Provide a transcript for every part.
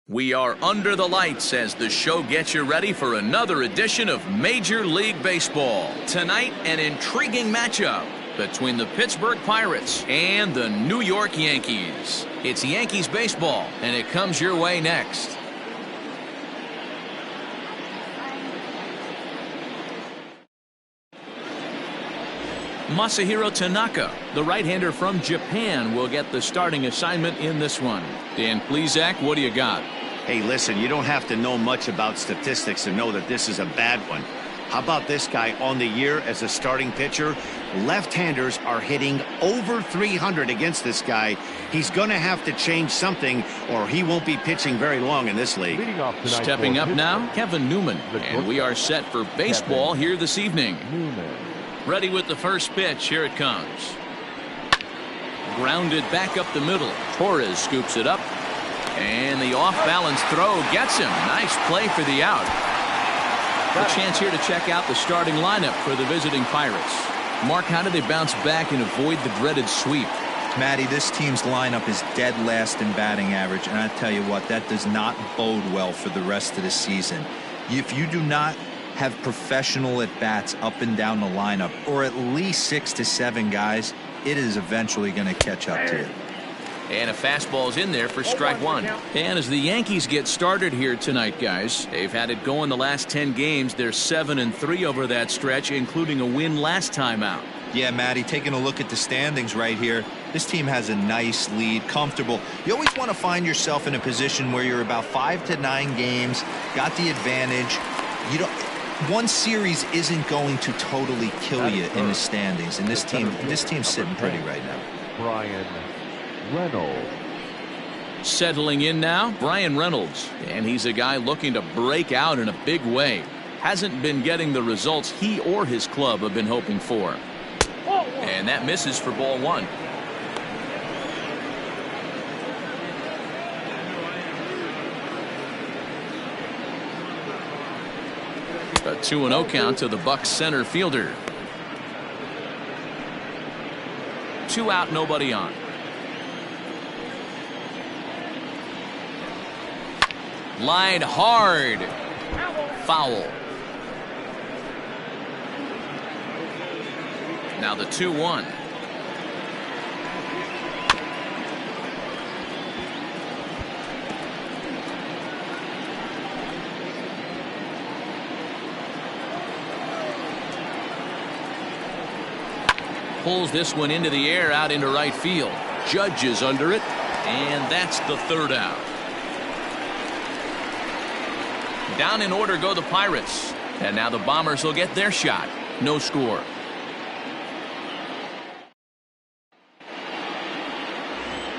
We are under the lights as the show gets you ready for another edition of Major League Baseball. Tonight, an intriguing matchup between the Pittsburgh Pirates and the New York Yankees. It's Yankees baseball, and it comes your way next. Masahiro Tanaka, the right-hander from Japan, will get the starting assignment in this one. Dan Plesac, what do you got? Hey, listen, you don't have to know much about statistics to know that this is a bad one. How about this guy on the year as a starting pitcher? Left-handers are hitting over 300 against this guy. He's going to have to change something or he won't be pitching very long in this league. Stepping up now, Kevin Newman. And we are set for baseball here this evening. Ready with the first pitch. Here it comes. Grounded back up the middle. Torres scoops it up. And the off-balance throw gets him. Nice play for the out. A chance here to check out the starting lineup for the visiting Pirates. Mark, how do they bounce back and avoid the dreaded sweep? Matty, this team's lineup is dead last in batting average, and I tell you what, that does not bode well for the rest of the season. If you do not have professional at-bats up and down the lineup, or at least 6 to 7 guys, it is eventually going to catch up to you. And a fastball's in there for strike one. And as the Yankees get started here tonight, guys, they've had it going the last 10 games. They're 7-3 over that stretch, including a win last time out. Yeah, Matty, taking a look at the standings right here, this team has a nice lead, comfortable. You always want to find yourself in a position where you're about 5 to 9 games, got the advantage. You don't. One series isn't going to totally kill you in the standings, and this team's sitting pretty right now. Brian Reynolds. Settling in now, Brian Reynolds, and he's a guy looking to break out in a big way. Hasn't been getting the results he or his club have been hoping for. And that misses for ball one. A 2-0 count to the Bucs center fielder. 2 out, nobody on. Line hard. Foul. Now the 2-1. Pulls this one into the air out into right field. Judge is under it, and that's the 3rd out. Down in order go the Pirates, and now the Bombers will get their shot. No score.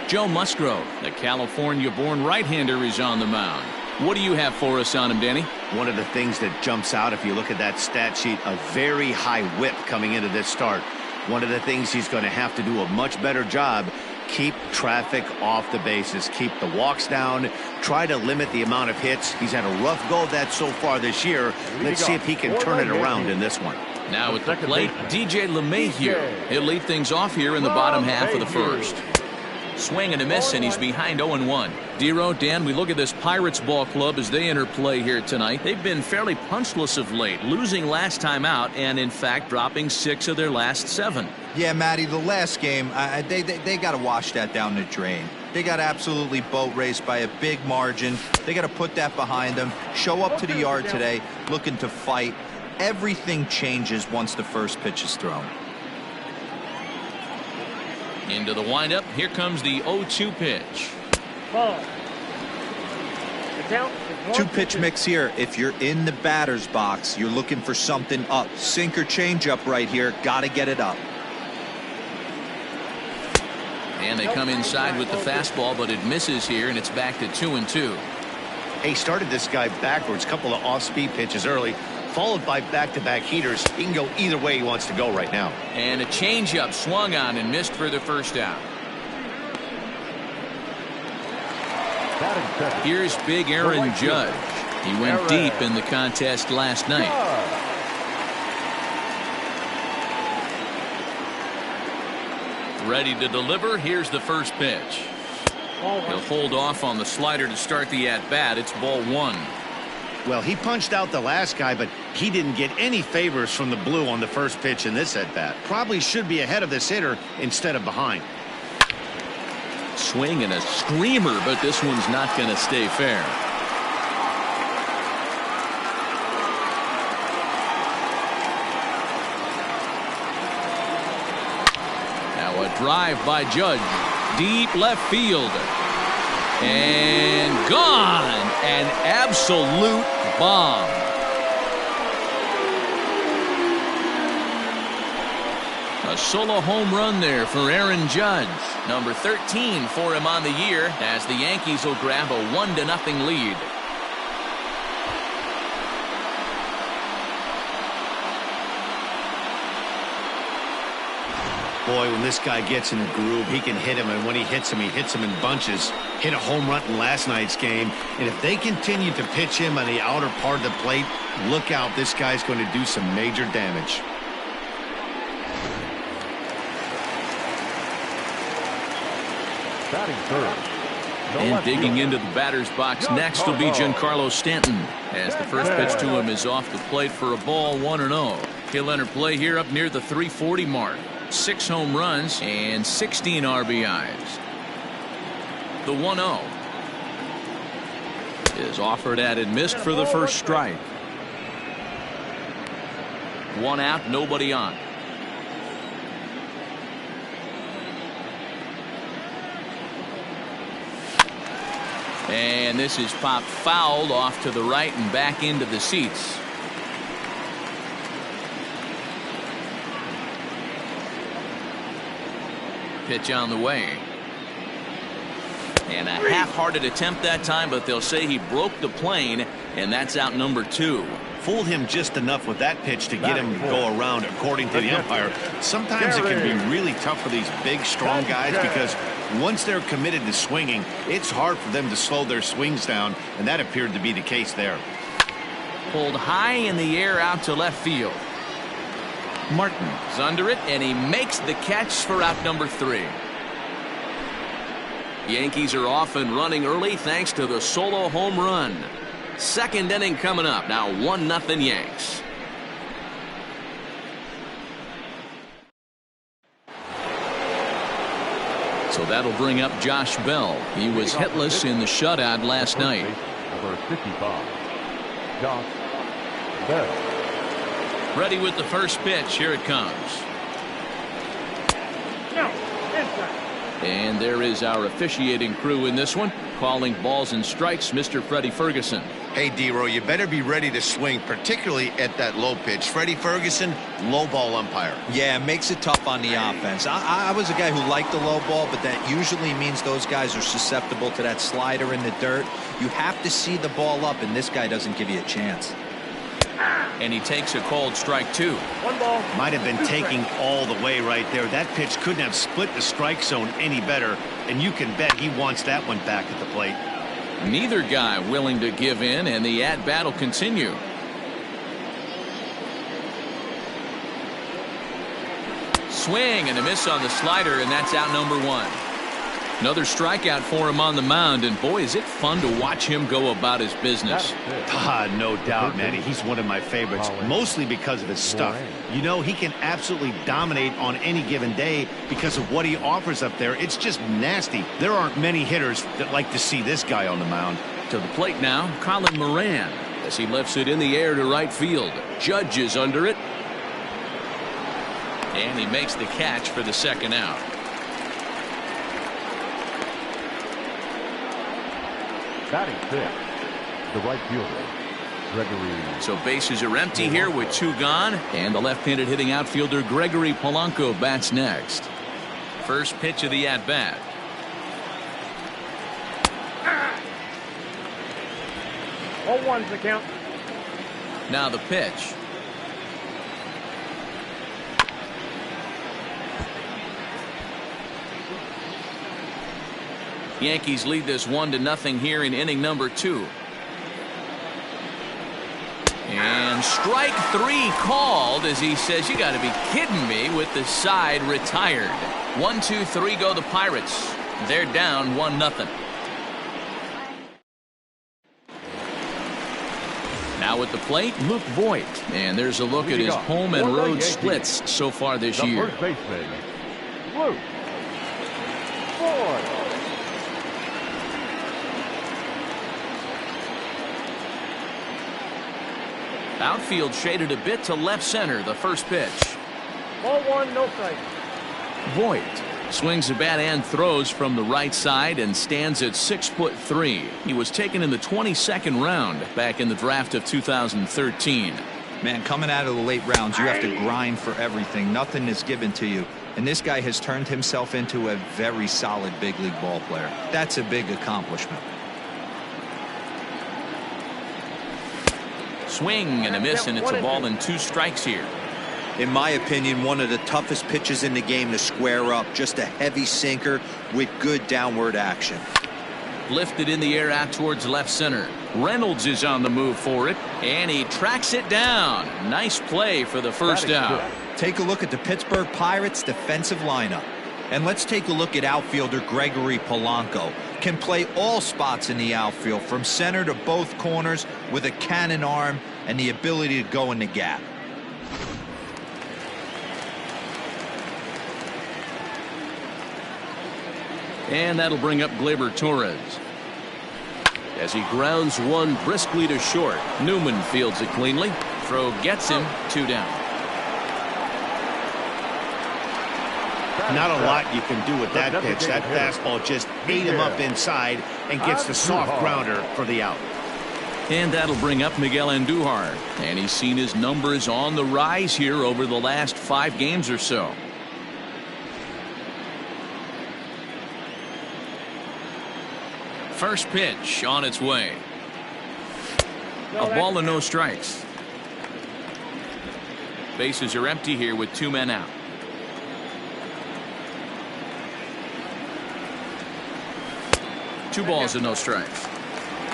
Joe Musgrove, the California-born right-hander, is on the mound. What do you have for us on him, Danny? One of the things that jumps out if you look at that stat sheet, a very high whip coming into this start. One of the things he's going to have to do a much better job, keep traffic off the bases, keep the walks down, try to limit the amount of hits. He's had a rough go of that so far this year. Let's see if he can turn it around in this one. Now at the plate, DJ LeMahieu. He'll lead things off here in the bottom half of the first. Swing and a miss, and he's behind 0-1. Dero, Dan, we look at this Pirates ball club as they enter play here tonight. They've been fairly punchless of late, losing last time out, and in fact dropping 6 of their last 7. Yeah, Matty, the last game, they got to wash that down the drain. They got absolutely boat raced by a big margin. They got to put that behind them, show up to the yard today, looking to fight. Everything changes once the first pitch is thrown. Into the windup. Here comes the 0-2 pitch. Ball. 2-pitch mix here. If you're in the batter's box, you're looking for something up. Sinker changeup right here. Got to get it up. And they come inside with the fastball, but it misses here, and it's back to 2-2. He started this guy backwards, couple of off-speed pitches early, followed by back-to-back heaters. He can go either way he wants to go right now. And a changeup swung on and missed for the first out. Here's big Aaron Judge. He went deep in the contest last night. Ready to deliver. Here's the first pitch. He'll hold off on the slider to start the at-bat. It's ball one. Well, he punched out the last guy, but he didn't get any favors from the blue on the first pitch in this at-bat. Probably should be ahead of this hitter instead of behind. Swing and a screamer, but this one's not going to stay fair. Now a drive by Judge. Deep left field. And gone. An absolute bomb. A solo home run there for Aaron Judge. Number 13 for him on the year as the Yankees will grab a 1-0 lead. Boy, when this guy gets in a groove, he can hit him, and when he hits him in bunches. Hit a home run in last night's game, and if they continue to pitch him on the outer part of the plate, look out, this guy's going to do some major damage. Batting third. And digging into the batter's box next will be Giancarlo Stanton as the first pitch to him is off the plate for a ball, 1-0. He'll enter play here up near the 340 mark. 6 home runs and 16 RBIs. The 1-0 is offered at and missed for the first strike. 1 out, nobody on. And this is popped foul off to the right and back into the seats. Pitch on the way. And a half-hearted attempt that time, but they'll say he broke the plane, and that's out number 2. Fooled him just enough with that pitch to get him to go around, according to the umpire. Sometimes it can be really tough for these big, strong guys because once they're committed to swinging, it's hard for them to slow their swings down, and that appeared to be the case there. Pulled high in the air out to left field. Martin's under it, and he makes the catch for out number 3. Yankees are off and running early thanks to the solo home run. Second inning coming up. Now 1-0 Yanks. So that'll bring up Josh Bell. He was hitless in the shutout last night. Number 55, Josh Bell. Ready with the first pitch. Here it comes. And there is our officiating crew in this one, calling balls and strikes, Mr. Freddie Ferguson. Hey, D-Row, you better be ready to swing, particularly at that low pitch. Freddie Ferguson, low ball umpire. Yeah, it makes it tough on the offense. I was a guy who liked the low ball, but that usually means those guys are susceptible to that slider in the dirt. You have to see the ball up, and this guy doesn't give you a chance. And he takes a called strike 2. 1 ball. Might have been taking all the way right there. That pitch couldn't have split the strike zone any better, and you can bet he wants that one back at the plate. Neither guy willing to give in, and the at-bat will continue. Swing and a miss on the slider, and that's out number 1. Another strikeout for him on the mound, and boy, is it fun to watch him go about his business. No doubt, Manny. He's one of my favorites, mostly because of his stuff. You know, he can absolutely dominate on any given day because of what he offers up there. It's just nasty. There aren't many hitters that like to see this guy on the mound. To the plate now, Colin Moran, as he lifts it in the air to right field. Judge is under it. And he makes the catch for the second out. Batting fifth, the right fielder, Gregory. So bases are empty here with 2 gone, and the left-handed hitting outfielder Gregory Polanco bats next. First pitch of the at-bat. All one's the count. Now the pitch. Yankees lead this 1-0 here in inning number 2. And strike 3 called as he says, you got to be kidding me, with the side retired. 1, 2, 3 go the Pirates. They're down 1-0. Now at the plate, Luke Voigt. And there's a look at his home and road splits so far this year. First baseman, Luke Voigt. Outfield shaded a bit to left center, the first pitch. Ball one, no strike. Voigt swings the bat and throws from the right side and stands at 6'3". He was taken in the 22nd round back in the draft of 2013. Man, coming out of the late rounds, you have to grind for everything. Nothing is given to you. And this guy has turned himself into a very solid big league ball player. That's a big accomplishment. Swing and a miss, and it's a ball and 2 strikes here. In my opinion, one of the toughest pitches in the game to square up. Just a heavy sinker with good downward action. Lifted in the air out towards left center. Reynolds is on the move for it, and he tracks it down. Nice play for the first out. Take a look at the Pittsburgh Pirates defensive lineup. And let's take a look at outfielder Gregory Polanco. Can play all spots in the outfield, from center to both corners, with a cannon arm and the ability to go in the gap. And that'll bring up Gleyber Torres. As he grounds one briskly to short. Newman fields it cleanly. Throw gets him, 2 down. Not a lot you can do with that pitch. That fastball just ate him up inside and gets the soft grounder for the out. And that'll bring up Miguel Andujar. And he's seen his numbers on the rise here over the last 5 games or so. First pitch on its way. A ball and no strikes. Bases are empty here with 2 men out. Two balls and no strikes.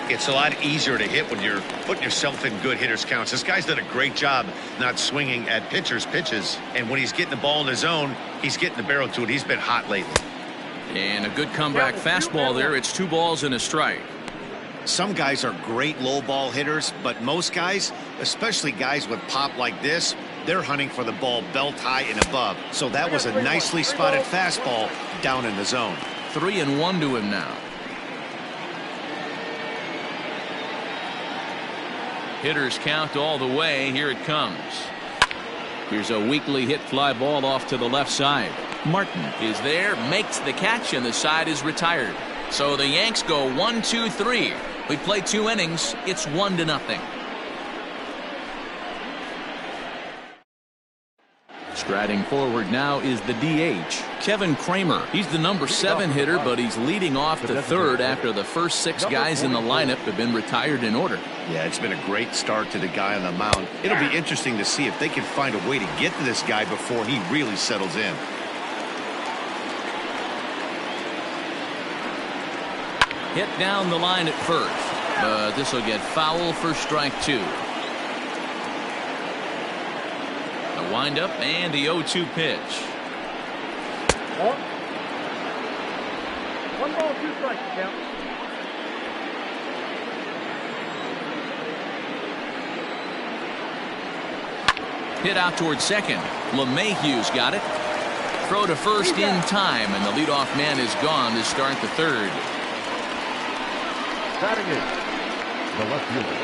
It's a lot easier to hit when you're putting yourself in good hitters counts. This guy's done a great job not swinging at pitchers' pitches. And when he's getting the ball in his zone, he's getting the barrel to it. He's been hot lately. And a good comeback fastball there. It's 2 balls and a strike. Some guys are great low ball hitters, but most guys, especially guys with pop like this, they're hunting for the ball belt high and above. So that was a nicely spotted fastball down in the zone. 3-1 to him now. Hitters count all the way. Here it comes. Here's a weakly hit fly ball off to the left side. Martin is there, makes the catch, and the side is retired. So the Yanks go 1-2-3. We play 2 innings. It's 1-0. Striding forward now is the DH, Kevin Kramer. He's the number 7 hitter, but he's leading off the 3rd after the first 6 guys in the lineup have been retired in order. Yeah, it's been a great start to the guy on the mound. It'll be interesting to see if they can find a way to get to this guy before he really settles in. Hit down the line at first, but this will get foul for strike 2. The windup and the 0-2 pitch. 1 ball, 2 strikes, count. Hit out towards second. LeMahieu's got it. Throw to first in time, and the leadoff man is gone to start the 3rd. Batting it, the left fielder.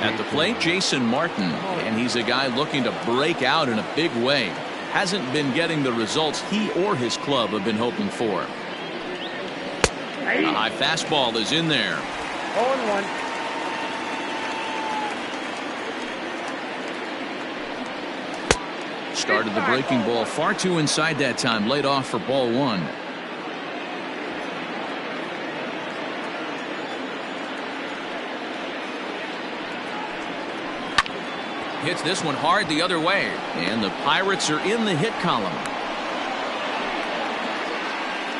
At the plate, Jason Martin, and he's a guy looking to break out in a big way. Hasn't been getting the results he or his club have been hoping for. A high fastball is in there. 0-1. Started the breaking ball far too inside that time. Laid off for ball 1. Hits this one hard the other way, and the Pirates are in the hit column.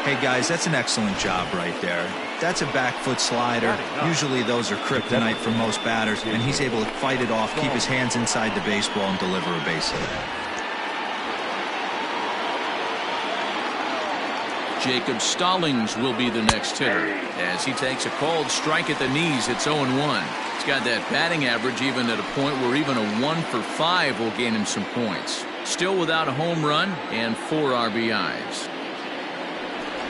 Hey guys, that's an excellent job right there. That's a back foot slider. Usually those are kryptonite for most batters, and he's able to fight it off, keep his hands inside the baseball, and deliver a base hit. Jacob Stallings will be the next hitter as he takes a called strike at the knees. It's 0-1. He's got that batting average even at a point where even a 1 for 5 will gain him some points. Still without a home run and 4 RBIs.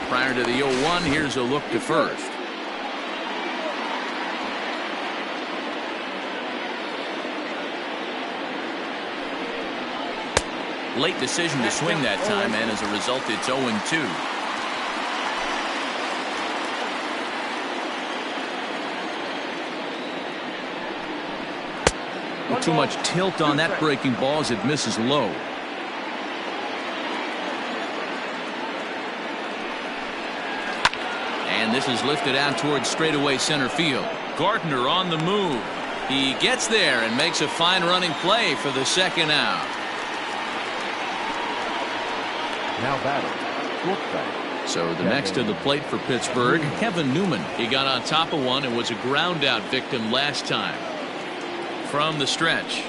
Prior to the 0-1, here's a look to first. Late decision to swing that time, and as a result, it's 0-2. Too much tilt on that breaking ball as it misses low. And this is lifted out towards straightaway center field. Gardner on the move. He gets there and makes a fine running play for the second out. Now batting, shortstop. So the next to the plate for Pittsburgh, Kevin Newman. He got on top of one and was a ground out victim last time. From the stretch.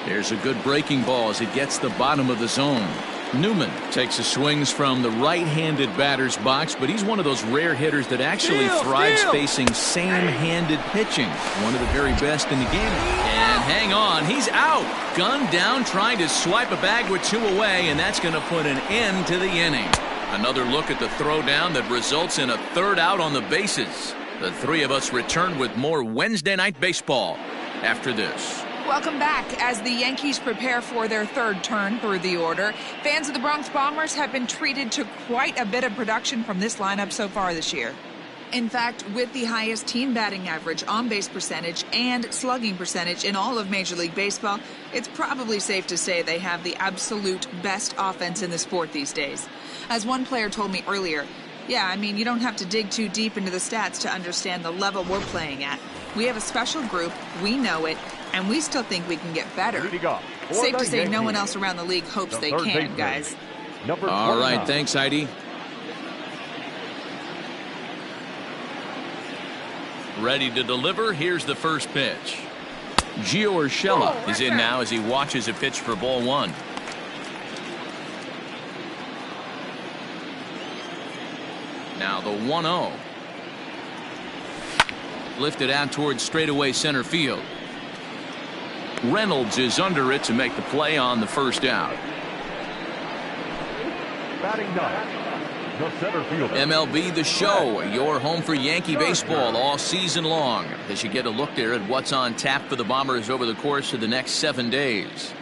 Here's a good breaking ball as it gets the bottom of the zone. Newman takes his swings from the right-handed batter's box, but he's one of those rare hitters that actually thrives facing same-handed pitching. One of the very best in the game. And hang on, he's out. Gunned down, trying to swipe a bag with 2 away, and that's going to put an end to the inning. Another look at the throwdown that results in a 3rd out on the bases. The 3 of us return with more Wednesday Night Baseball after this. Welcome back. As the Yankees prepare for their 3rd turn through the order, fans of the Bronx Bombers have been treated to quite a bit of production from this lineup so far this year. In fact, with the highest team batting average, on-base percentage, and slugging percentage in all of Major League Baseball, it's probably safe to say they have the absolute best offense in the sport these days. As one player told me earlier, yeah, I mean, you don't have to dig too deep into the stats to understand the level we're playing at. We have a special group, we know it, and we still think we can get better. Safe to say no one else around the league hopes they can, guys. All right, thanks, Heidi. Ready to deliver. Here's the first pitch. Gio Urshela is in now as he watches a pitch for ball 1. Now the 1-0. Lifted out towards straightaway center field. Reynolds is under it to make the play on the first out. Batting 9, the center fielder. MLB The Show, your home for Yankee baseball all season long, as you get a look there at what's on tap for the Bombers over the course of the next 7 days.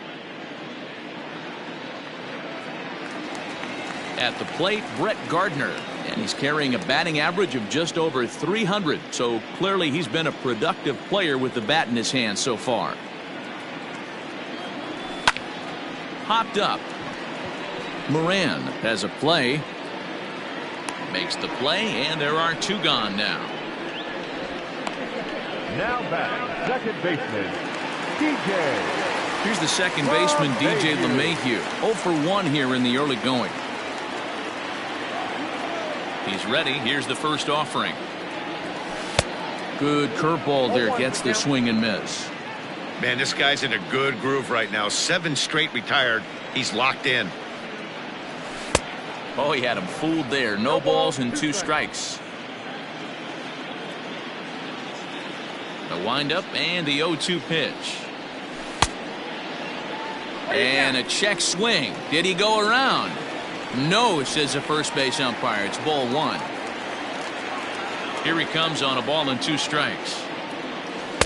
At the plate, Brett Gardner, and he's carrying a batting average of just over 300, so clearly he's been a productive player with the bat in his hand so far. Hopped up. Moran has a play. Makes the play, and there are 2 gone now. Now batting, second baseman, DJ. Here's the second baseman, DJ LeMahieu. 0 for 1 here in the early going. He's ready. Here's the first offering. Good curveball there. Gets the swing and miss. Man, this guy's in a good groove right now. 7 straight retired. He's locked in. Oh, he had him fooled there. No balls and 2 strikes. The windup and the 0-2 pitch. And a check swing. Did he go around? No, says the first base umpire. It's ball 1. Here he comes on a ball and 2 strikes.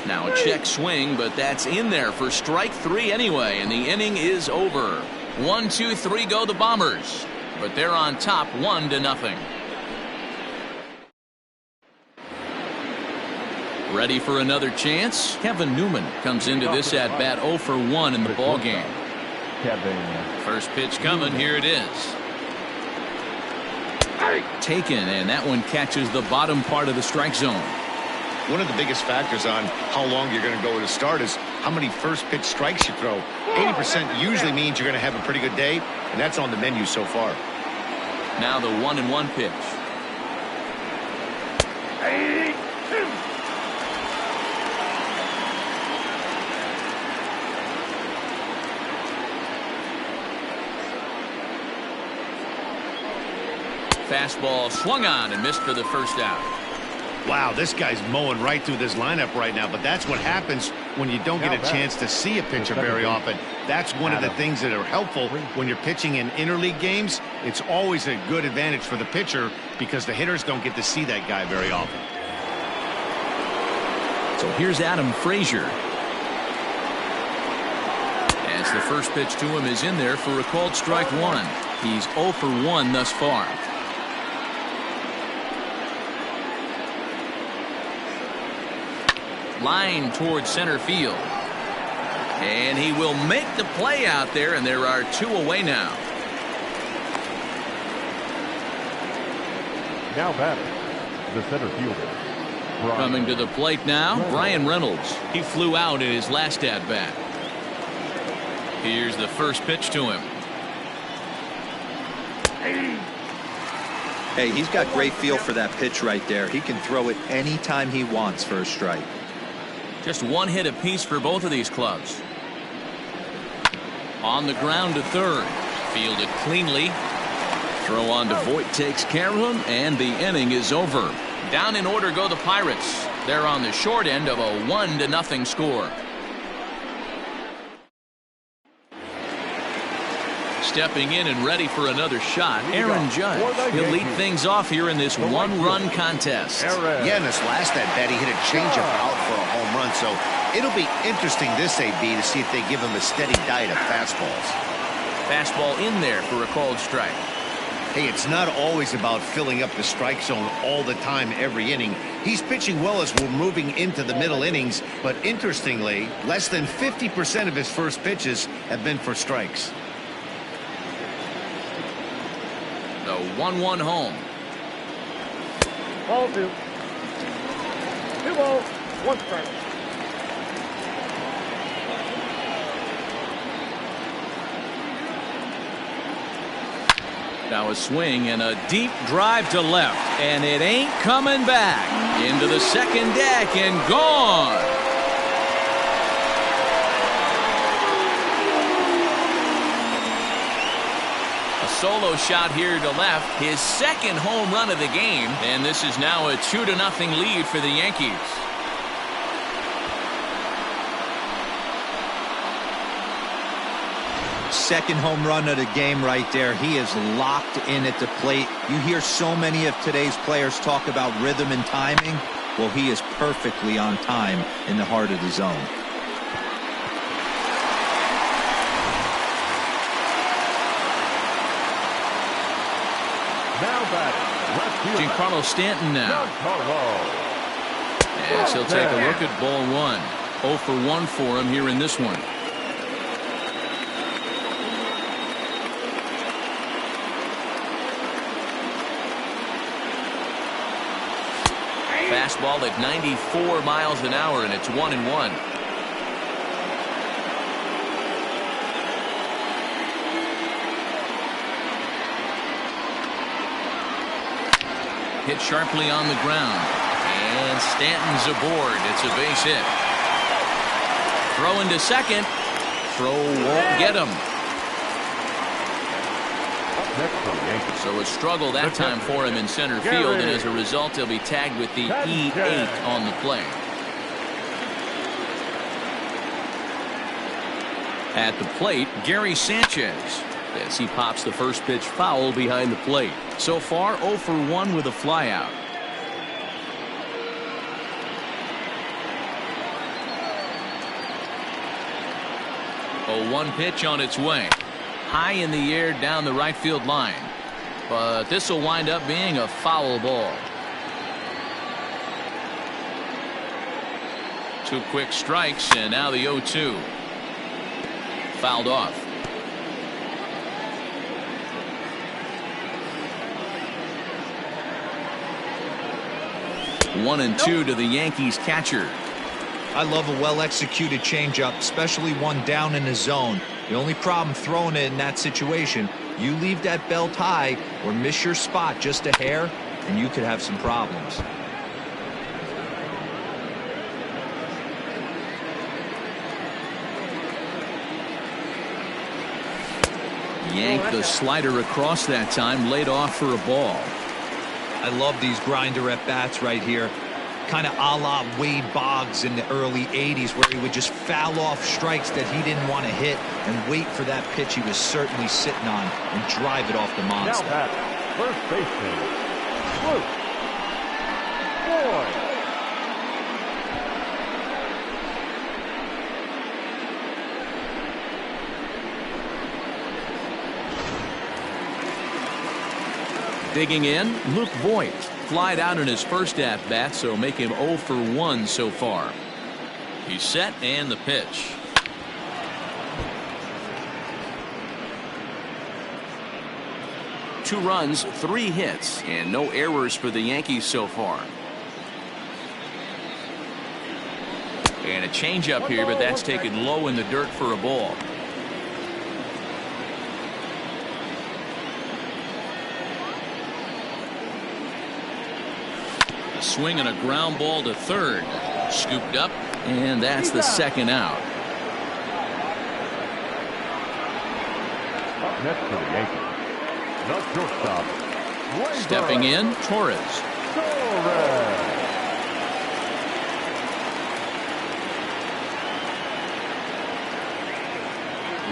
Now a check swing, but that's in there for strike 3 anyway, and the inning is over. 1, 2, 3 go the Bombers, but they're on top 1-0. Ready for another chance? Kevin Newman comes into this at bat 0 for 1 in the ball game. First pitch coming. Here it is. Taken, and that one catches the bottom part of the strike zone. One of the biggest factors on how long you're going to go to start is how many first pitch strikes you throw. 80% usually means you're going to have a pretty good day, and that's on the menu so far. Now the 1-1 pitch. Fastball swung on and missed for the first out. Wow, this guy's mowing right through this lineup right now, but that's what happens when you don't get a chance to see a pitcher very often. That's one of the things that are helpful when you're pitching in interleague games. It's always a good advantage for the pitcher because the hitters don't get to see that guy very often. So here's Adam Frazier. As the first pitch to him is in there for a called strike one. He's 0 for 1 thus far. Line towards center field. And he will make the play out there, and there are 2 away now. Now batting, the center fielder. Coming to the plate now, Brian Reynolds. He flew out in his last at-bat. Here's the first pitch to him. Hey, he's got great feel for that pitch right there. He can throw it anytime he wants for a strike. Just 1 hit apiece for both of these clubs. On the ground to third. Fielded cleanly. Throw on to Voit takes care of him, and the inning is over. Down in order go the Pirates. They're on the short end of a 1-0 score. Stepping in and ready for another shot, Aaron Judge. He'll lead things off here in this 1-run contest. Yeah, in this last at-bat, he hit a changeup out for a home run, so it'll be interesting this AB to see if they give him a steady diet of fastballs. Fastball in there for a called strike. Hey, it's not always about filling up the strike zone all the time every inning. He's pitching well as we're moving into the middle innings, but interestingly, less than 50% of his first pitches have been for strikes. The 1-1 home. Ball 2. 2 balls, 1 strike. Now a swing and a deep drive to left, and it ain't coming back. Into the second deck and gone. A solo shot here to left, his second home run of the game, and this is now a 2-0 lead for the Yankees. Second home run of the game right there. He is locked in at the plate. You hear so many of today's players talk about rhythm and timing. Well, he is perfectly on time in the heart of the zone. Now batting, left fielder. Giancarlo Stanton now. Giancarlo. Yes, he'll take a look at ball 1. 0 for 1 for him here in this one. Fastball at 94 miles an hour, and it's 1-1. Hit sharply on the ground, and Stanton's aboard. It's a base hit. Throw into second. Throw won't get him. So a struggle that time for him in center field, and as a result, he'll be tagged with the E8 on the play. At the plate, Gary Sanchez, as he pops the first pitch foul behind the plate. So far, 0 for 1 with a flyout. A 1 pitch on its way. High in the air down the right field line. But this will wind up being a foul ball. 2 quick strikes, and now the 0-2. Fouled off. One and 2 to the Yankees catcher. I love a well-executed changeup, especially one down in the zone. The only problem throwing it in that situation, you leave that belt high or miss your spot just a hair, and you could have some problems. Yanked the slider across that time, laid off for a ball. I love these grinder at bats right here. Kind of a la Wade Boggs in the early 80s, where he would just foul off strikes that he didn't want to hit and wait for that pitch he was certainly sitting on and drive it off the monster. Now back, first baseman, Luke Boyd. Digging in, Luke Voigt. Flied out in his first at-bat, so make him 0 for 1 so far. He's set, and the pitch. Two runs, 3 hits, and no errors for the Yankees so far. And a changeup here, but that's taken low in the dirt for a ball. Swing and a ground ball to third. Scooped up, and that's the second out. Up next for the Yankees, the shortstop, Stepping in, Torres.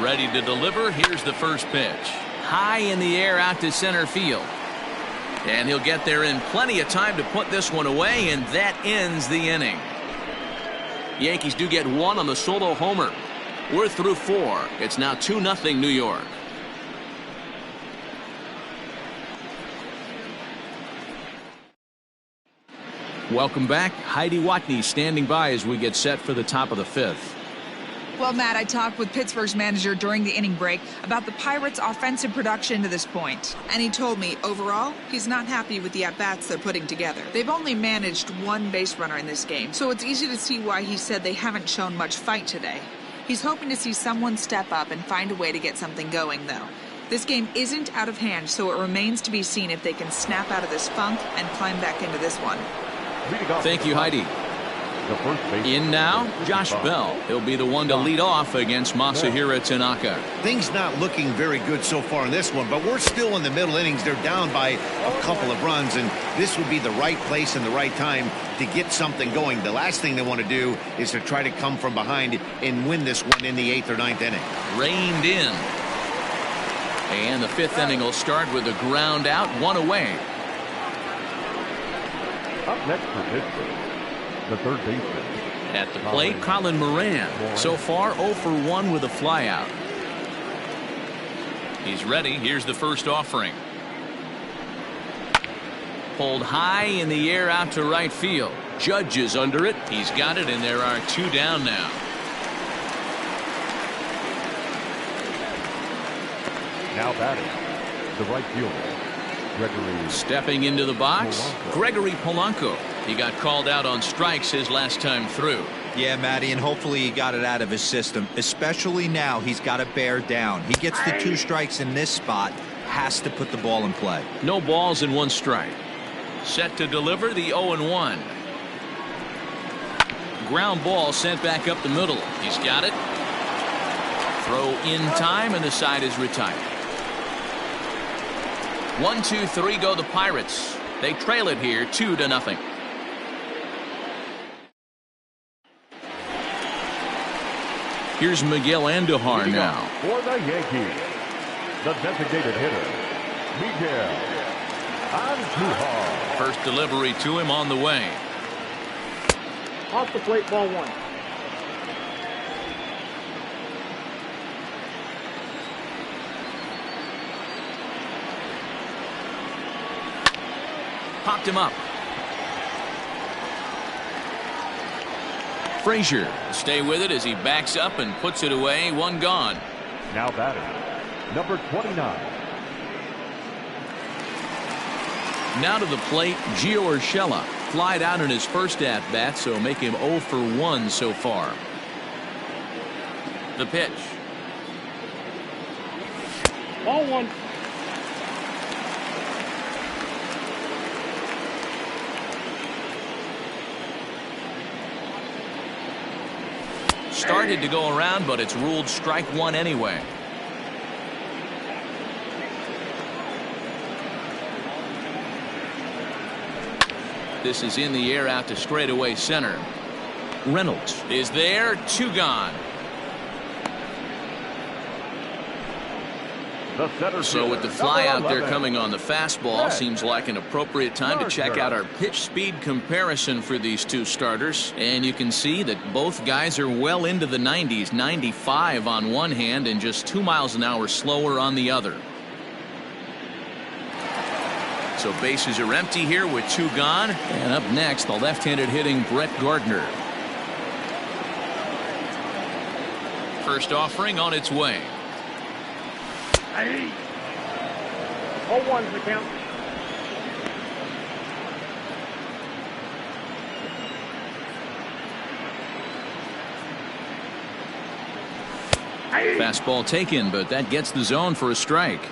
Ready to deliver. Here's the first pitch. High in the air out to center field. And he'll get there in plenty of time to put this one away, and that ends the inning. Yankees do get one on the solo homer. We're through 4. It's now 2-0 New York. Welcome back. Heidi Watney standing by as we get set for the top of the 5th. Well, Matt, I talked with Pittsburgh's manager during the inning break about the Pirates' offensive production to this point. And he told me, overall, he's not happy with the at-bats they're putting together. They've only managed 1 base runner in this game, so it's easy to see why he said they haven't shown much fight today. He's hoping to see someone step up and find a way to get something going, though. This game isn't out of hand, so it remains to be seen if they can snap out of this funk and climb back into this one. Thank you, Heidi. In now, Josh Bell. He'll be the one to lead off against Masahiro Tanaka. Things not looking very good so far in this one, but we're still in the middle innings. They're down by a couple of runs, and this would be the right place and the right time to get something going. The last thing they want to do is to try to come from behind and win this one in the 8th or 9th inning. Reined in. And the 5th inning will start with a ground out, 1 away. Up next for Pittsburgh, the third baseman. At the plate, Colin Moran. So far, 0 for 1 with a flyout. He's ready. Here's the first offering. Pulled high in the air out to right field. Judge is under it. He's got it, and there are 2 down now. Now batting, the right fielder, Gregory. Stepping into the box, Gregory Polanco. He got called out on strikes his last time through. Yeah, Matty, and hopefully he got it out of his system. Especially now, he's got to bear down. He gets the 2 strikes in this spot, has to put the ball in play. No balls and 1 strike. Set to deliver the 0-1. Ground ball sent back up the middle. He's got it. Throw in time, and the side is retired. 1, 2, 3 go the Pirates. They trail it here 2-0. Here's Miguel Andujar now. For the Yankees, the designated hitter, Miguel Andujar. First delivery to him on the way. Off the plate, ball 1. Popped him up. Frazier stay with it as he backs up and puts it away. 1 gone. Now batting, number 29. Now to the plate, Gio Urshela. Flied out in his first at-bat, so make him 0 for 1 so far. The pitch. Ball 1. Started to go around, but it's ruled strike 1 anyway. This is in the air out to straightaway center. Reynolds is there. 2 gone. So with the fly out there coming on the fastball, seems like an appropriate time to check out our pitch speed comparison for these two starters. And you can see that both guys are well into the 90s, 95 on one hand and just 2 miles an hour slower on the other. So bases are empty here with 2 gone. And up next, the left-handed hitting Brett Gardner. First offering on its way. 0-1's the count. Fastball taken, but that gets the zone for a strike.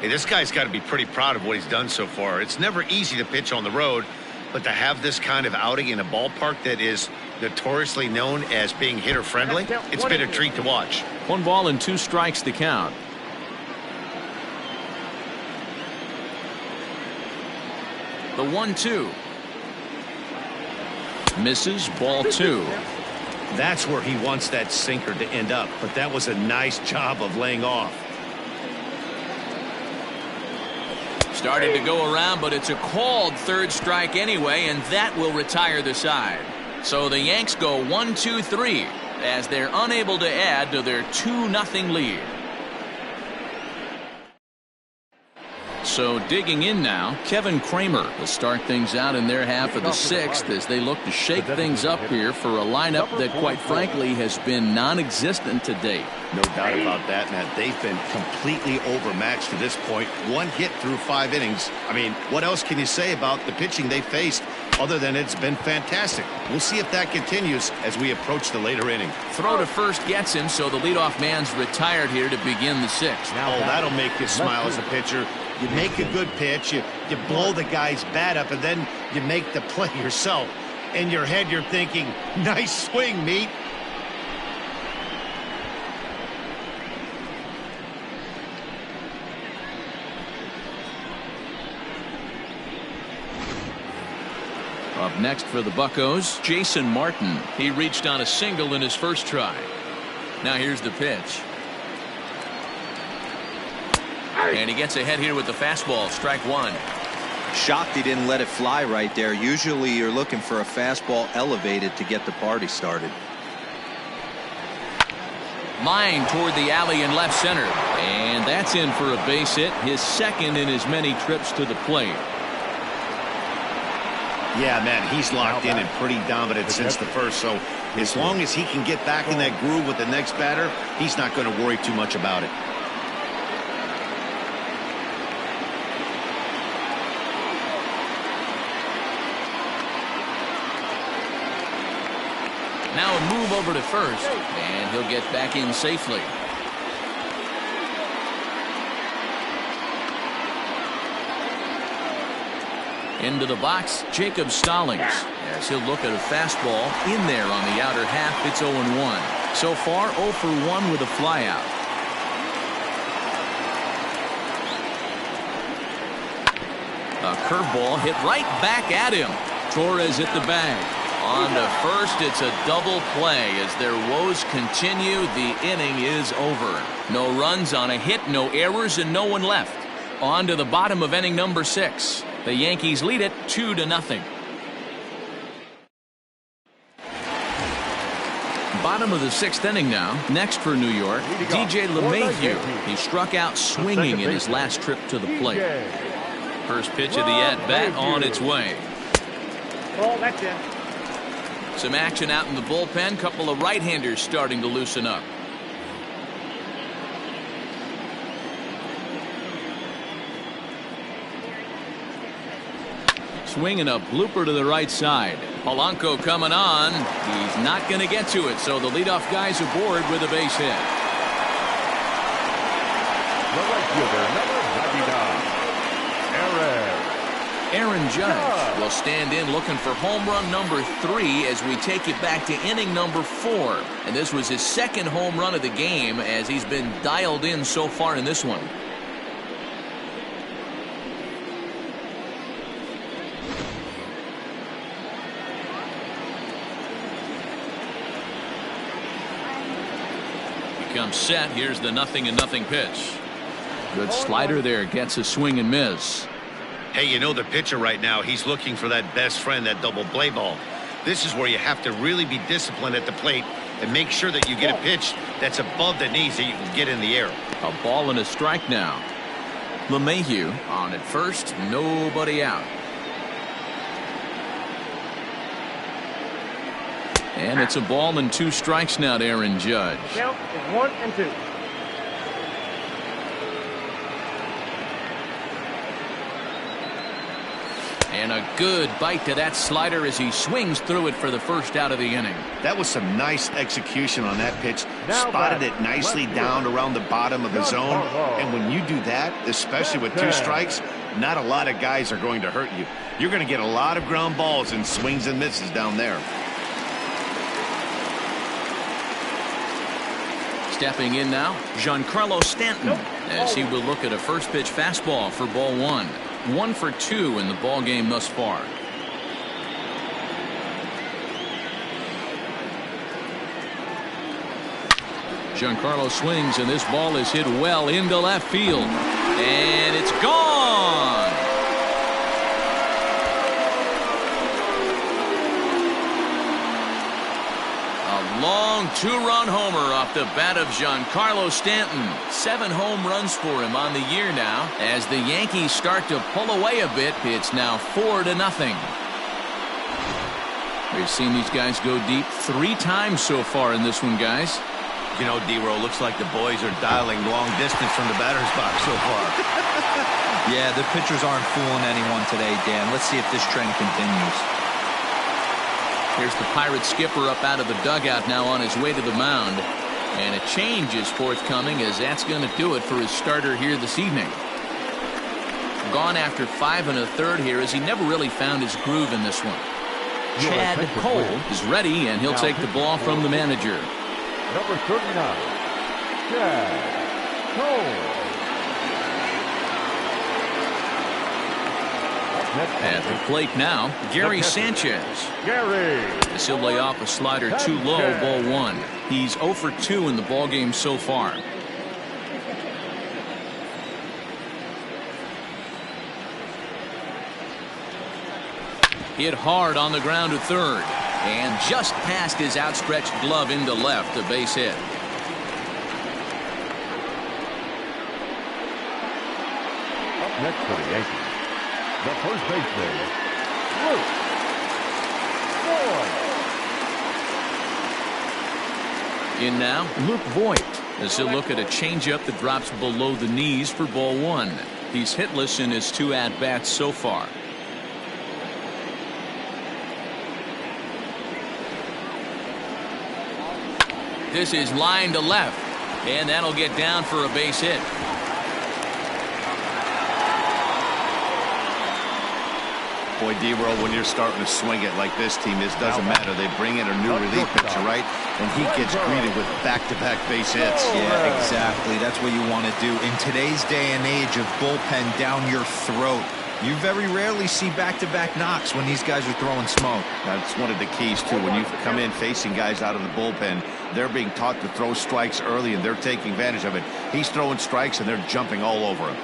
Hey, this guy's got to be pretty proud of what he's done so far. It's never easy to pitch on the road, but to have this kind of outing in a ballpark that is notoriously known as being hitter friendly, it's been a treat to watch. 1 ball and 2 strikes to count. The 1-2. Misses, ball 2. That's where he wants that sinker to end up, but that was a nice job of laying off. Started to go around, but it's a called 3rd strike anyway, and that will retire the side. So the Yanks go 1-2-3 as they're unable to add to their 2-0 lead. So digging in now, Kevin Kramer will start things out in their half of the 6th as they look to shake things up here for a lineup that quite frankly has been non-existent to date. No doubt about that, Matt. They've been completely overmatched to this point. 1 hit through 5 innings. I mean, what else can you say about the pitching they faced other than it's been fantastic? We'll see if that continues as we approach the later inning. Throw to first gets him, so the leadoff man's retired here to begin the 6th. Oh, that'll make you smile as a pitcher. You make a good pitch, you blow the guy's bat up, and then you make the play yourself. In your head, you're thinking, nice swing, meat. Up next for the Buccos, Jason Martin. He reached on a single in his first try. Now here's the pitch. And he gets ahead here with the fastball. Strike 1. Shocked he didn't let it fly right there. Usually you're looking for a fastball elevated to get the party started. Line toward the alley in left center. And that's in for a base hit, his 2nd in as many trips to the plate. Yeah, man, he's locked in and pretty dominant since the first. So as long as he can get back in that groove with the next batter, he's not going to worry too much about it. Now a move over to first, and he'll get back in safely. Into the box, Jacob Stallings, as he'll look at a fastball in there on the outer half. It's 0-1. So far 0 for 1 with a flyout. A curveball hit right back at him. Torres hit the bag. On to first, it's a double play as their woes continue. The inning is over. No runs on a hit, no errors, and no one left. On to the bottom of inning number 6. The Yankees lead it 2-0. Bottom of the 6th inning now. Next for New York, DJ LeMahieu. He struck out swinging in his last trip to the plate. First pitch of the at-bat on its way. Oh, that's it. Some action out in the bullpen. Couple of right-handers starting to loosen up. Swinging a blooper to the right side. Polanco coming on. He's not going to get to it, so the leadoff guy's aboard with a base hit. The right fielder, number 99, Aaron Judge will stand in looking for home run number 3 as we take it back to inning number 4. And this was his 2nd home run of the game as he's been dialed in so far in this one. comes set. Here's the 0-0 pitch. Good slider there. Gets a swing and miss. Hey, you know the pitcher right now, he's looking for that best friend, that double play ball. This is where you have to really be disciplined at the plate and make sure that you get a pitch that's above the knees that you can get in the air. A ball and a strike now. LeMahieu on at first. Nobody out. And it's a ball and 2 strikes now to Aaron Judge. Count is 1-2. And a good bite to that slider as he swings through it for the first out of the inning. That was some nice execution on that pitch. Now Spotted back. it nicely down around the bottom of the zone. And when you do that, especially with 2 strikes, not a lot of guys are going to hurt you. You're going to get a lot of ground balls and swings and misses down there. Stepping in now, Giancarlo Stanton, as he will look at a first pitch fastball for ball 1. 1 for 2 in the ball game thus far. Giancarlo swings, and this ball is hit well into left field, and it's gone. Long 2-run homer off the bat of Giancarlo Stanton. 7 home runs for him on the year now. As the Yankees start to pull away a bit, it's now 4-0. We've seen these guys go deep 3 times so far in this one, guys. You know, D-Row, looks like the boys are dialing long distance from the batter's box so far. Yeah, the pitchers aren't fooling anyone today, Dan. Let's see if this trend continues. Here's the Pirates skipper up out of the dugout now on his way to the mound. And a change is forthcoming, as that's going to do it for his starter here this evening. Gone after 5 1/3 here, as he never really found his groove in this one. Chad Cole is ready, and he'll take the ball from the manager. Number 39, Chad Cole. At the plate now, Gary Sanchez. Gary. As he'll lay off a slider too low, ball 1. He's 0 for 2 in the ball game so far. Hit hard on the ground to third, and just past his outstretched glove into left, a base hit. Up next for the Yankees, the first baseman, Luke Voigt. In now, Luke Voigt, as he'll look at a changeup that drops below the knees for ball 1. He's hitless in his 2 at-bats so far. This is line to left, and that'll get down for a base hit. Boy, D-Roll, when you're starting to swing it like this team is, doesn't matter. They bring in a new relief pitcher, right? And he gets greeted with back-to-back base hits. Yeah, exactly. That's what you want to do. In today's day and age of bullpen down your throat, you very rarely see back-to-back knocks when these guys are throwing smoke. That's one of the keys, too. When you come in facing guys out of the bullpen, they're being taught to throw strikes early, and they're taking advantage of it. He's throwing strikes, and they're jumping all over him.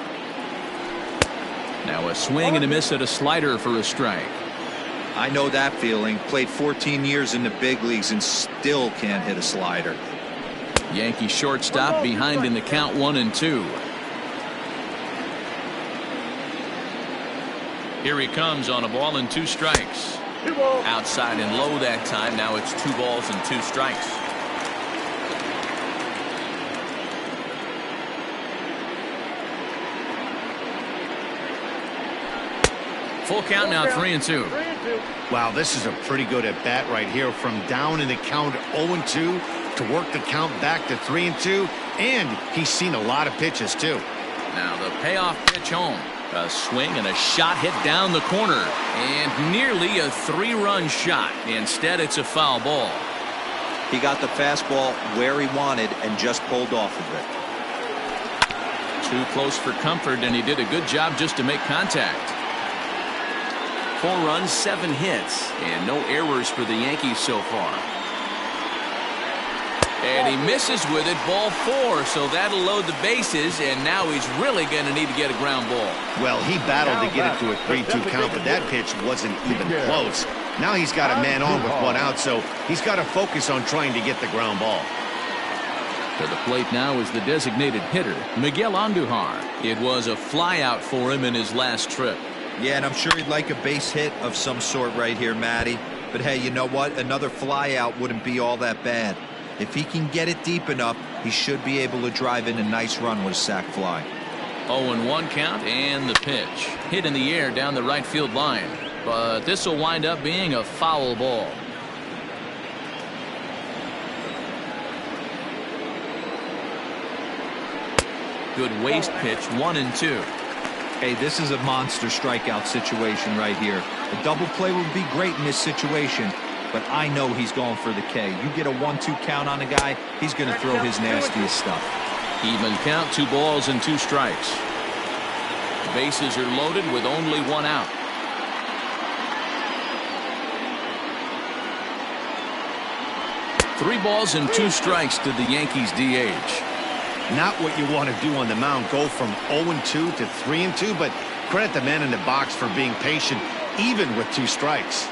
Now a swing and a miss at a slider for a strike. I know that feeling. Played 14 years in the big leagues and still can't hit a slider. Yankee shortstop behind in the count 1-2. Here he comes on a ball and 2 strikes. Outside and low that time. Now it's 2 balls and 2 strikes. Full count now, 3-2. Wow, this is a pretty good at bat right here, from down in the count 0-2 to work the count back to 3-2, and he's seen a lot of pitches too. Now the payoff pitch home. A swing and a shot hit down the corner, and nearly a 3-run shot. Instead, it's a foul ball. He got the fastball where he wanted and just pulled off of it. Too close for comfort, and he did a good job just to make contact. 4 runs, 7 hits, and no errors for the Yankees so far. And he misses with it, ball 4, so that'll load the bases, and now he's really going to need to get a ground ball. Well, he battled to get it to a 3-2 count, but that pitch wasn't even close. Now he's got a man on with 1 out, so he's got to focus on trying to get the ground ball. To the plate now is the designated hitter, Miguel Andujar. It was a flyout for him in his last trip. Yeah, and I'm sure he'd like a base hit of some sort right here, Matty. But hey, you know what? Another flyout wouldn't be all that bad. If he can get it deep enough, he should be able to drive in a nice run with a sac fly. 0-1 count, and the pitch. Hit in the air down the right field line. But this will wind up being a foul ball. Good waist pitch, 1-2. Hey, this is a monster strikeout situation right here. A double play would be great in this situation, but I know he's going for the K. You get a 1-2 count on a guy, he's going to throw his nastiest stuff. Even count, 2 balls and 2 strikes. Bases are loaded with only 1 out. Three balls and 2 strikes to the Yankees DH. Not what you want to do on the mound, go from 0-2 to 3-2, but credit the man in the box for being patient, even with 2 strikes.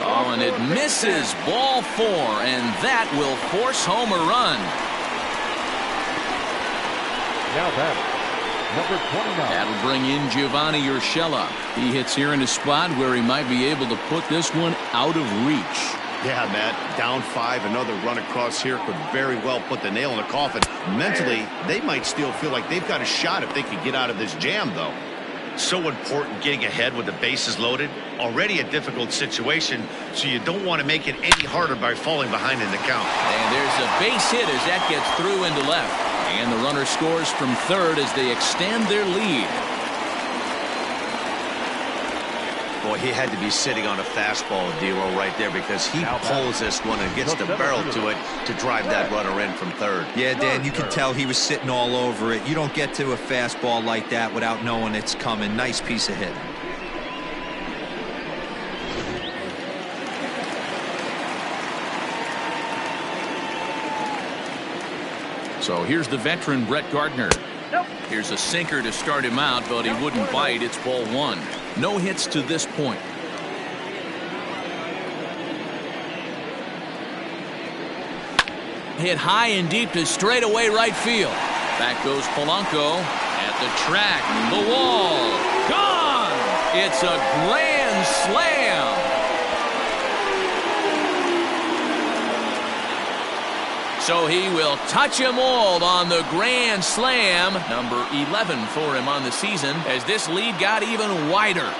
Oh, and it misses, ball 4, and that will force home a run. Now batting, number 29. That'll bring in Giovanni Urshela. He hits here in a spot where he might be able to put this one out of reach. Yeah, Matt, down 5, another run across here could very well put the nail in the coffin. Mentally, they might still feel like they've got a shot if they could get out of this jam, though. So important getting ahead with the bases loaded. Already a difficult situation, so you don't want to make it any harder by falling behind in the count. And there's a base hit as that gets through into left. And the runner scores from third as they extend their lead. Boy, he had to be sitting on a fastball, Dero, right there, because he pulls this one and gets the barrel to it to drive that runner in from third. Yeah, Dan, you can tell he was sitting all over it. You don't get to a fastball like that without knowing it's coming. Nice piece of hit. So here's the veteran Brett Gardner. Here's a sinker to start him out, but he wouldn't bite. It's ball 1. No hits to this point. Hit high and deep to straightaway right field. Back goes Polanco at the track. The wall. Gone! It's a grand slam. So he will touch them all on the grand slam. Number 11 for him on the season as this lead got even wider.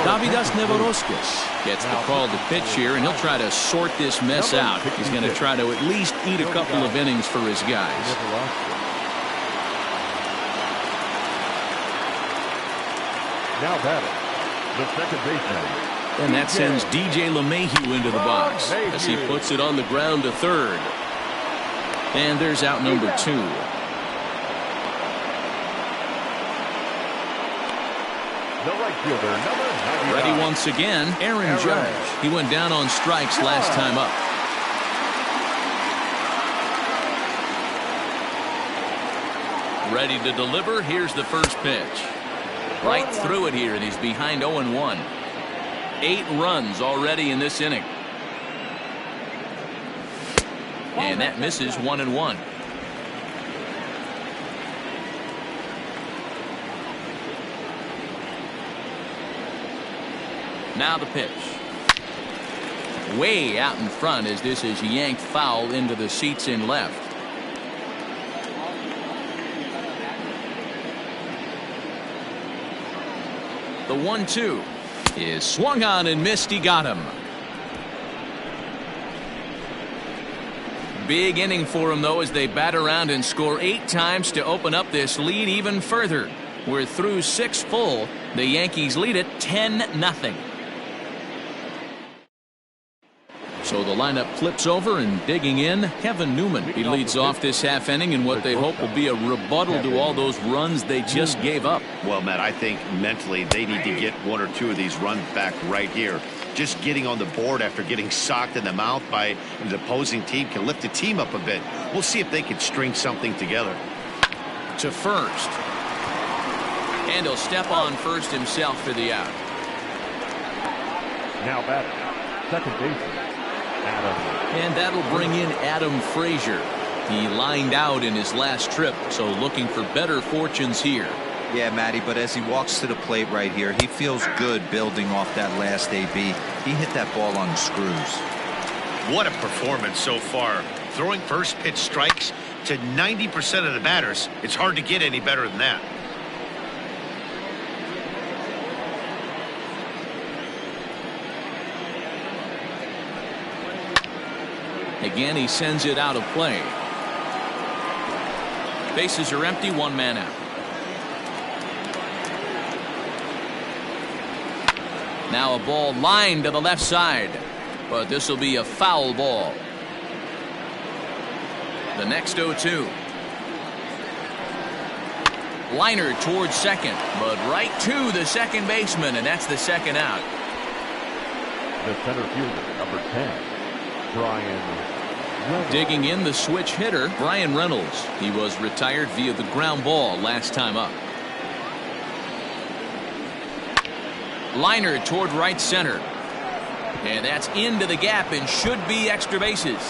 Davidas Nevoroskis gets the call to pitch here, and he'll try to sort this mess out. He's going to try to at least eat a couple of innings for his guys. Now batting, the second baseman. And that sends DJ LeMahieu into the box as he puts it on the ground to third. And there's out number 2. The right fielder, number 99. Ready once again, Aaron Judge. He went down on strikes last time up. Ready to deliver. Here's the first pitch. Right through it here, and he's behind 0-1. 8 runs already in this inning. And that misses 1-1. Now the pitch. Way out in front as this is yanked foul into the seats in left. The 1-2 is swung on and missed. He got him. Big inning for him, though, as they bat around and score 8 times to open up this lead even further. We're through 6 full. The Yankees lead it 10-0. So the lineup flips over, and digging in, Kevin Newman. He leads off this half inning in what they hope will be a rebuttal to all those runs they just gave up. Well, Matt, I think mentally they need to get one or two of these runs back right here. Just getting on the board after getting socked in the mouth by the opposing team can lift the team up a bit. We'll see if they can string something together. To first. And he'll step on first himself for the out. Now batting, second baseman, Adam. And that'll bring in Adam Frazier. He lined out in his last trip, so looking for better fortunes here. Yeah, Matty, but as he walks to the plate right here, he feels good building off that last AB. He hit that ball on the screws. What a performance so far. Throwing first pitch strikes to 90% of the batters. It's hard to get any better than that. Again, he sends it out of play. Bases are empty, one man out. Now a ball lined to the left side, but this will be a foul ball. The next 0-2. Liner towards second, but right to the second baseman, and that's the second out. The center fielder, number 10, Brian Reynolds. Digging in, the switch hitter, Brian Reynolds. He was retired via the ground ball last time up. Liner toward right center. And that's into the gap and should be extra bases.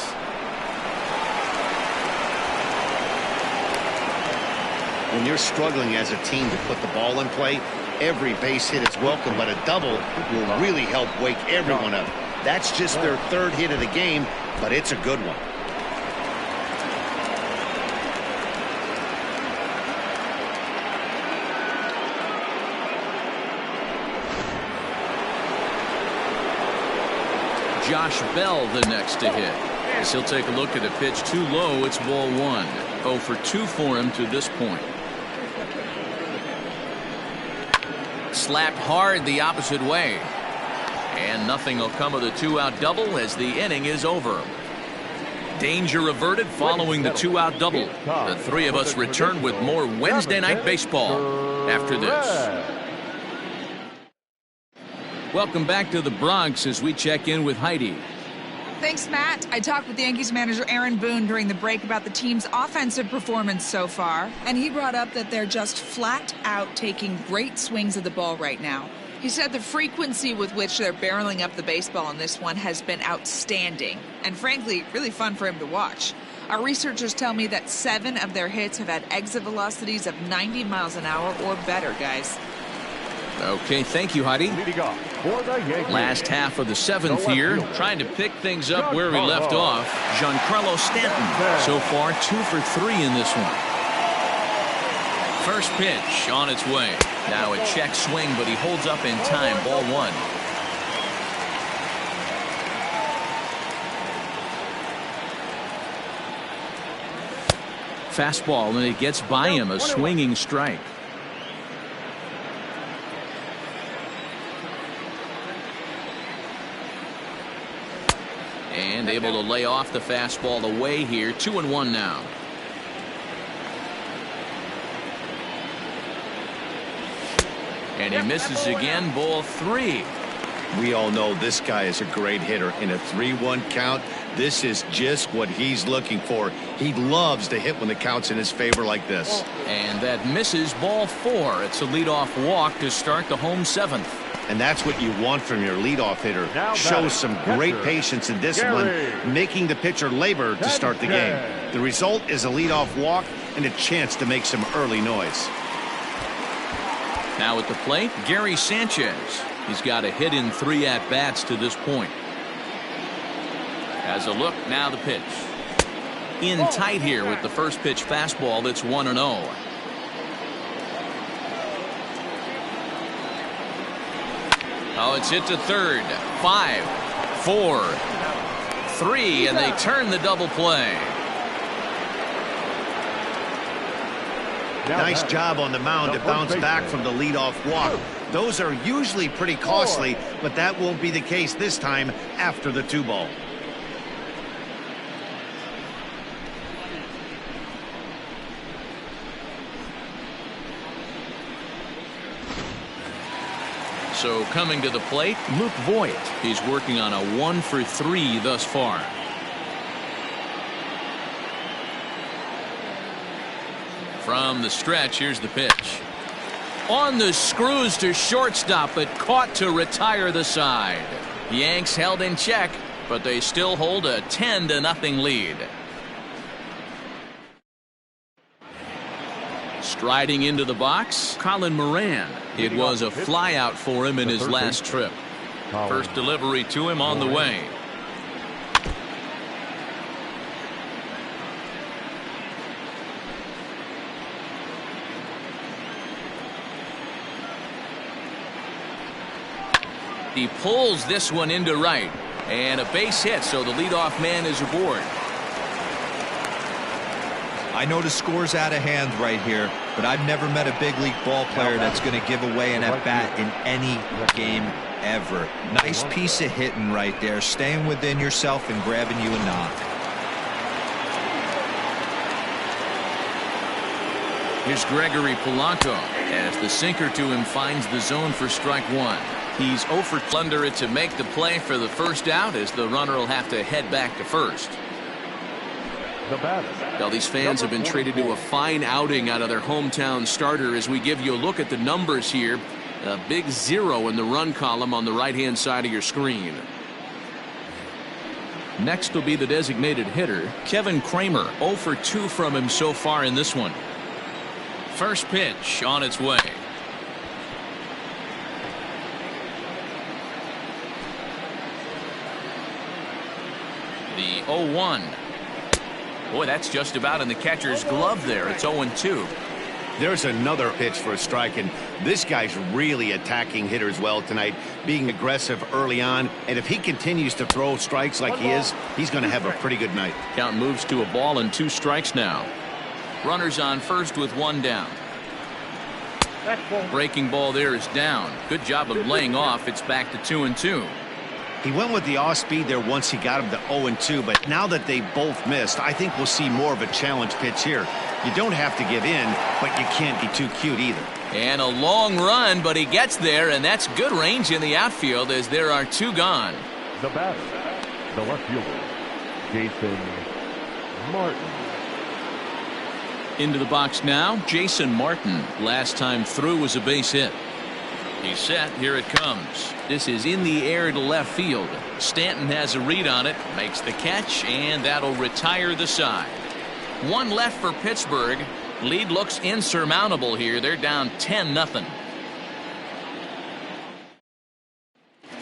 When you're struggling as a team to put the ball in play, every base hit is welcome, but a double will really help wake everyone up. That's just their third hit of the game, but it's a good one. Josh Bell the next to hit. As he'll take a look at a pitch too low, it's ball one. 0 for 2 for him to this point. Slapped hard the opposite way. And nothing will come of the 2-out double as the inning is over. Danger averted following the 2-out double. The three of us return with more Wednesday Night Baseball after this. Welcome back to the Bronx as we check in with Heidi. Thanks, Matt. I talked with Yankees manager Aaron Boone during the break about the team's offensive performance so far, and he brought up that they're just flat out taking great swings of the ball right now. He said the frequency with which they're barreling up the baseball in this one has been outstanding, and frankly, really fun for him to watch. Our researchers tell me that 7 of their hits have had exit velocities of 90 miles an hour or better, guys. Okay, thank you, Heidi. Last half of the 7th here, trying to pick things up where we left off. Giancarlo Stanton, so far 2 for 3 in this one. First pitch on its way. Now a check swing, but he holds up in time. Ball one. Fastball, and it gets by him, a swinging strike. And able to lay off the fastball away here. 2-1 now. And he misses again. Ball 3. We all know this guy is a great hitter. In a 3-1 count, this is just what he's looking for. He loves to hit when the count's in his favor like this. And that misses. Ball 4. It's a leadoff walk to start the home 7th. And that's what you want from your leadoff hitter. Shows some great patience and discipline, making the pitcher labor to start the game. The result is a leadoff walk and a chance to make some early noise. Now at the plate, Gary Sanchez. He's got a hit in 3 at-bats to this point. Has a look, now the pitch. In tight here with the first pitch fastball. That's 1-0. Oh, it's hit to third. 5, 4, 3, and they turn the double play. Nice job on the mound to bounce back from the leadoff walk. Those are usually pretty costly, but that won't be the case this time after the 2 ball. So coming to the plate, Luke Voigt. He's working on a 1 for 3 thus far. From the stretch, here's the pitch. On the screws to shortstop, but caught to retire the side. Yanks held in check, but they still hold a 10-0 lead. Striding into the box, Colin Moran. It was a flyout for him in his last trip. First delivery to him on the way. He pulls this one into right, and a base hit, so the leadoff man is aboard. I know the score's out of hand right here, but I've never met a big league ball player that's going to give away an at-bat in any game ever. Nice piece of hitting right there, staying within yourself and grabbing you a knock. Here's Gregory Polanco as the sinker to him finds the zone for strike 1. He's 0 for under it to make the play for the first out, as the runner will have to head back to first. Well, these fans have been treated to a fine outing out of their hometown starter as we give you a look at the numbers here. A big 0 in the run column on the right-hand side of your screen. Next will be the designated hitter, Kevin Kramer. 0 for 2 from him so far in this one. First pitch on its way. The 0-1. Boy, that's just about in the catcher's glove there. It's 0-2. There's another pitch for a strike, and this guy's really attacking hitters well tonight, being aggressive early on, and if he continues to throw strikes like he is, he's going to have a pretty good night. Count moves to a ball and 2 strikes now. Runners on first with 1 down. Breaking ball there is down. Good job of laying off. It's back to 2-2. He went with the off speed there once he got him to 0-2, but now that they both missed, I think we'll see more of a challenge pitch here. You don't have to give in, but you can't be too cute either. And a long run, but he gets there, and that's good range in the outfield as there are 2 gone. The batter, the left fielder, Jason Martin. Into the box now, Jason Martin. Last time through was a base hit. He's set. Here it comes. This is in the air to left field. Stanton has a read on it, makes the catch, and that'll retire the side. 1 left for Pittsburgh. Lead looks insurmountable here. They're down 10-0.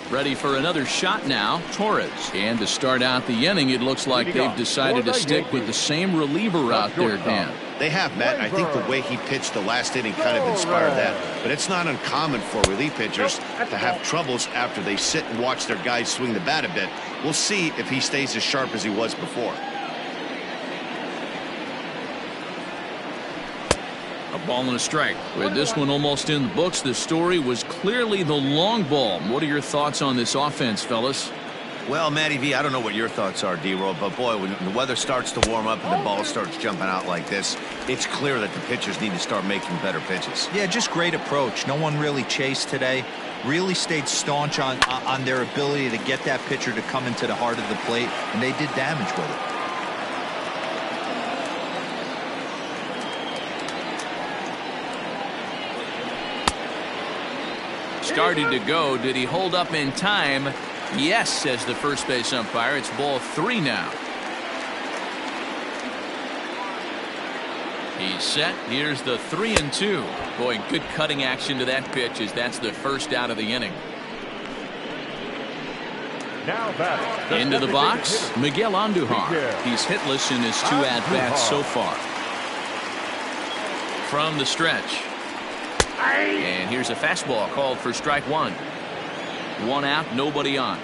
Ready for another shot now, Torres. And to start out the inning, it looks like they've decided to stick with the same reliever out there, Dan. They have, Matt. I think the way he pitched the last inning kind of inspired that. But it's not uncommon for relief pitchers to have troubles after they sit and watch their guys swing the bat a bit. We'll see if he stays as sharp as he was before. A ball and a strike. With this one almost in the books, the story was clearly the long ball. What are your thoughts on this offense, fellas? Well, Matty V, I don't know what your thoughts are, D-Roll, but boy, when the weather starts to warm up and the ball starts jumping out like this, it's clear that the pitchers need to start making better pitches. Yeah, just great approach. No one really chased today. Really stayed staunch on their ability to get that pitcher to come into the heart of the plate, and they did damage with it. Started to go. Did he hold up in time? Yes, says the first base umpire. It's ball 3 now. He's set. Here's the 3-2. Boy, good cutting action to that pitch as that's the first out of the inning. Now batting. Into the box, Miguel Andujar. He's hitless in his 2 at-bats so far. From the stretch. And here's a fastball called for strike 1. 1 out, nobody on.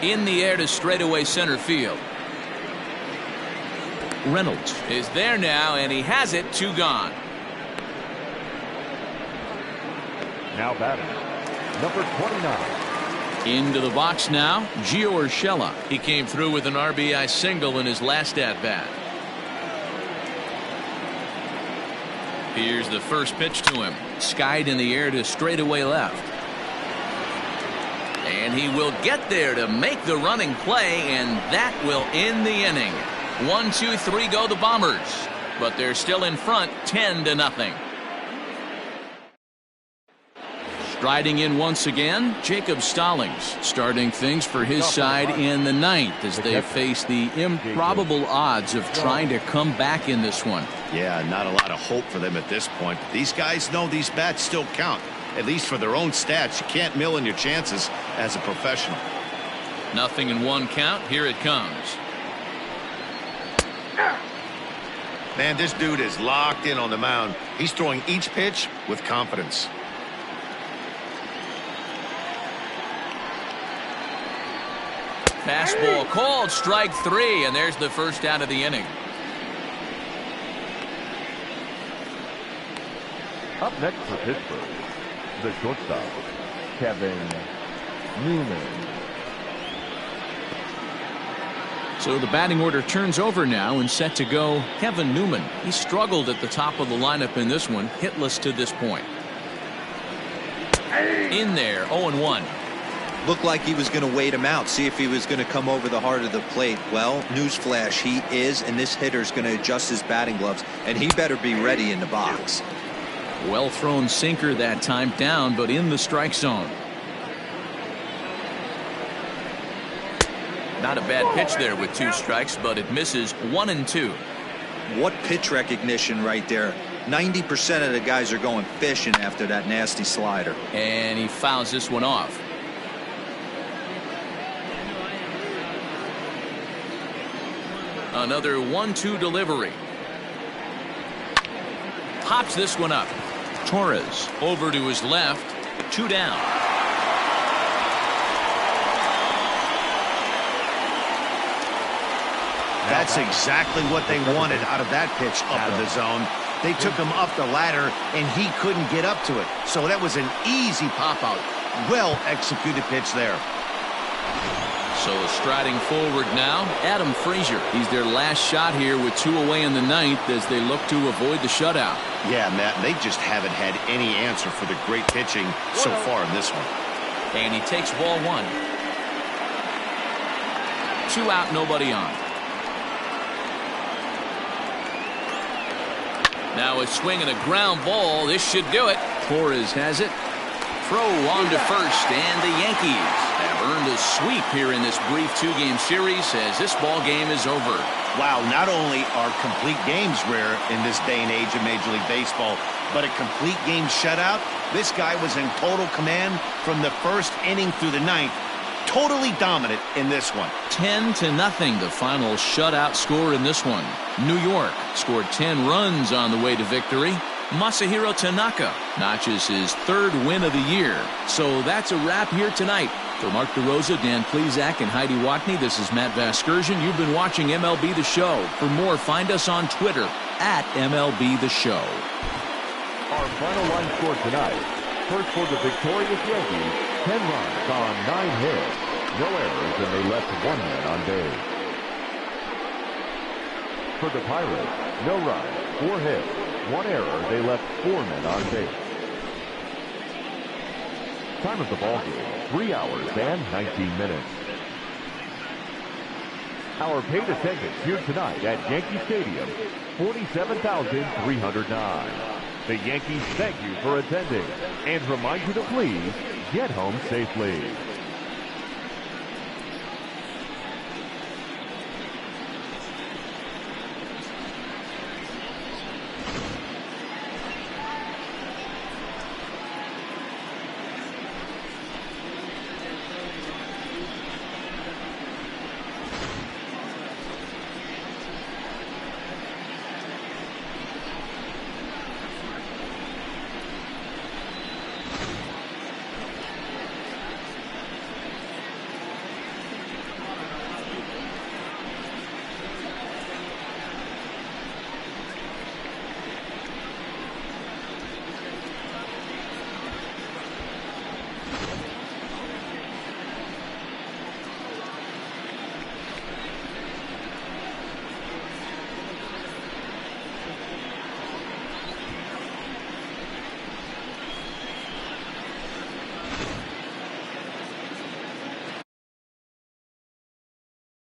In the air to straightaway center field. Reynolds is there now, and he has it. 2 gone. Now batting, number 29. Into the box now, Gio Urshela. He came through with an RBI single in his last at-bat. Here's the first pitch to him. Skied in the air to straightaway left. And he will get there to make the running play, and that will end the inning. 1, 2, 3 go the Bombers, but they're still in front 10-0. Striding in once again, Jacob Stallings, starting things for his side in the ninth as they face the improbable odds of trying to come back in this one. Yeah, not a lot of hope for them at this point. But these guys know these bats still count, at least for their own stats. You can't mill in your chances as a professional. 0-1 count. Here it comes. Man, this dude is locked in on the mound. He's throwing each pitch with confidence. Fastball called, strike 3, and there's the first out of the inning. Up next for Pittsburgh, the shortstop, Kevin Newman. So the batting order turns over now and set to go Kevin Newman. He struggled at the top of the lineup in this one, hitless to this point. In there, 0-1. Looked like he was going to wait him out, see if he was going to come over the heart of the plate. Well, newsflash, he is, and this hitter's going to adjust his batting gloves, and he better be ready in the box. Well thrown sinker that time, down, but in the strike zone. Not a bad pitch there with 2 strikes, but it misses 1-2. What pitch recognition right there. 90% of the guys are going fishing after that nasty slider. And he fouls this one off. Another 1-2 delivery. Pops this one up. Torres over to his left. 2 down. That's exactly what they wanted out of that pitch up in the zone. They took him up the ladder, and he couldn't get up to it. So that was an easy pop-out. Well-executed pitch there. So striding forward now, Adam Frazier. He's their last shot here with 2 away in the ninth as they look to avoid the shutout. Yeah, Matt, they just haven't had any answer for the great pitching so far in this one. And he takes ball 1. 2 out, nobody on. Now a swing and a ground ball. This should do it. Torres has it. Throw on to first, and the Yankees have earned a sweep here in this brief 2-game series as this ball game is over. Wow, not only are complete games rare in this day and age of Major League Baseball, but a complete game shutout. This guy was in total command from the first inning through the ninth. Totally dominant in this one. 10-0, the final shutout score in this one. New York scored 10 runs on the way to victory. Masahiro Tanaka notches his 3rd win of the year. So that's a wrap here tonight. For Mark DeRosa, Dan Plezak, and Heidi Watney, this is Matt Vasgersian. You've been watching MLB The Show. For more, find us on Twitter at MLB The Show. Our final line score tonight. First for the victorious Yankees, 10 runs on 9 hits. No errors, and they left 1 man on base. For the Pirates, no runs, 4 hits. 1 error, they left 4 men on base. Time of the ball game, 3 hours and 19 minutes. Our paid attendance here tonight at Yankee Stadium, 47,309. The Yankees thank you for attending and remind you to please get home safely.